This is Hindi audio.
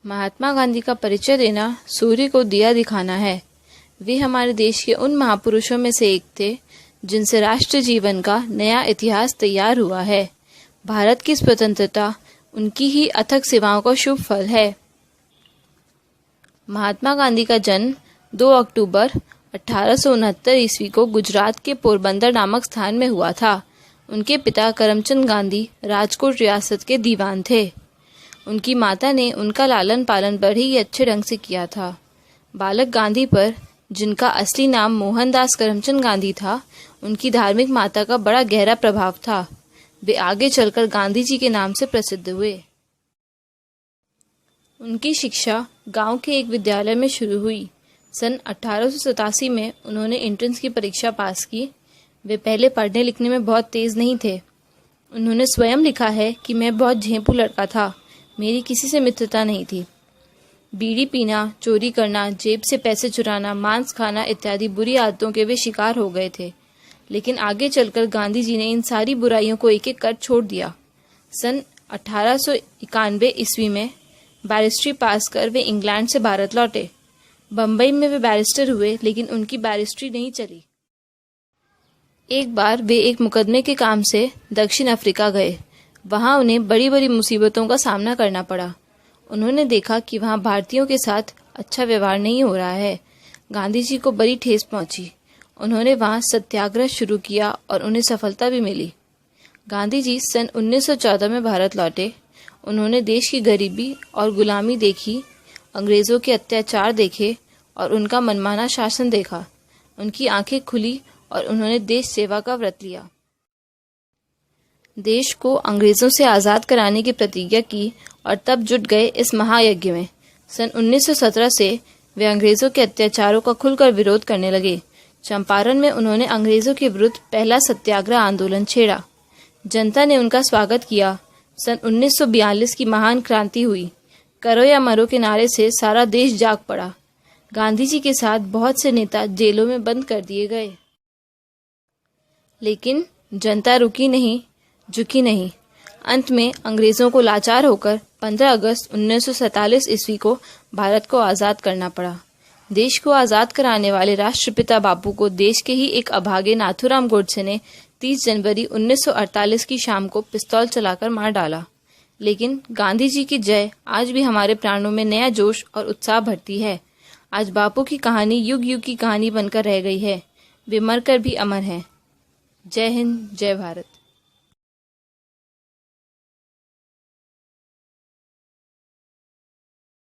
महात्मा गांधी का परिचय देना सूर्य को दिया दिखाना है। वे हमारे देश के उन महापुरुषों में से एक थे जिनसे राष्ट्र जीवन का नया इतिहास तैयार हुआ है। भारत की स्वतंत्रता उनकी ही अथक सेवाओं का शुभ फल है। महात्मा गांधी का जन्म 2 अक्टूबर 1869 ईस्वी को गुजरात के पोरबंदर नामक स्थान में हुआ था। उनके पिता करमचंद गांधी राजकोट रियासत के दीवान थे। उनकी माता ने उनका लालन पालन बड़े ही अच्छे ढंग से किया था। बालक गांधी पर, जिनका असली नाम मोहनदास करमचंद गांधी था, उनकी धार्मिक माता का बड़ा गहरा प्रभाव था। वे आगे चलकर गांधी जी के नाम से प्रसिद्ध हुए। उनकी शिक्षा गांव के एक विद्यालय में शुरू हुई। सन 1887 में उन्होंने एंट्रेंस की परीक्षा पास की। वे पहले पढ़ने लिखने में बहुत तेज नहीं थे। उन्होंने स्वयं लिखा है कि मैं बहुत झेंपू लड़का था, मेरी किसी से मित्रता नहीं थी। बीड़ी पीना, चोरी करना, जेब से पैसे चुराना, मांस खाना इत्यादि बुरी आदतों के वे शिकार हो गए थे। लेकिन आगे चलकर गांधी जी ने इन सारी बुराइयों को एक एक कर छोड़ दिया। सन 1891 ईस्वी में बैरिस्ट्री पास कर वे इंग्लैंड से भारत लौटे। बम्बई में वे बैरिस्टर हुए, लेकिन उनकी बैरिस्ट्री नहीं चली। एक बार वे एक मुकदमे के काम से दक्षिण अफ्रीका गए। वहां उन्हें बड़ी बड़ी मुसीबतों का सामना करना पड़ा। उन्होंने देखा कि वहां भारतीयों के साथ अच्छा व्यवहार नहीं हो रहा है। गांधी जी को बड़ी ठेस पहुंची। उन्होंने वहां सत्याग्रह शुरू किया और उन्हें सफलता भी मिली। गांधी जी सन 1914 में भारत लौटे। उन्होंने देश की गरीबी और गुलामी देखी, अंग्रेजों के अत्याचार देखे और उनका मनमाना शासन देखा। उनकी आंखें खुली और उन्होंने देश सेवा का व्रत लिया। देश को अंग्रेजों से आज़ाद कराने की प्रतिज्ञा की और तब जुट गए इस महायज्ञ में। सन 1917 से वे अंग्रेजों के अत्याचारों का खुलकर विरोध करने लगे। चंपारण में उन्होंने अंग्रेजों के विरुद्ध पहला सत्याग्रह आंदोलन छेड़ा। जनता ने उनका स्वागत किया। सन 1942 की महान क्रांति हुई। करो या मरो के नारे से सारा देश जाग पड़ा। गांधी जी के साथ बहुत से नेता जेलों में बंद कर दिए गए, लेकिन जनता रुकी नहीं, झुकी नहीं। अंत में अंग्रेजों को लाचार होकर 15 अगस्त 1947 ईस्वी को भारत को आज़ाद करना पड़ा। देश को आज़ाद कराने वाले राष्ट्रपिता बापू को देश के ही एक अभागे नाथूराम गोडसे ने 30 जनवरी 1948 की शाम को पिस्तौल चलाकर मार डाला। लेकिन गांधी जी की जय आज भी हमारे प्राणों में नया जोश और उत्साह भरती है। आज बापू की कहानी युग युग की कहानी बनकर रह गई है। वे मरकर भी अमर हैं। जय हिंद, जय भारत।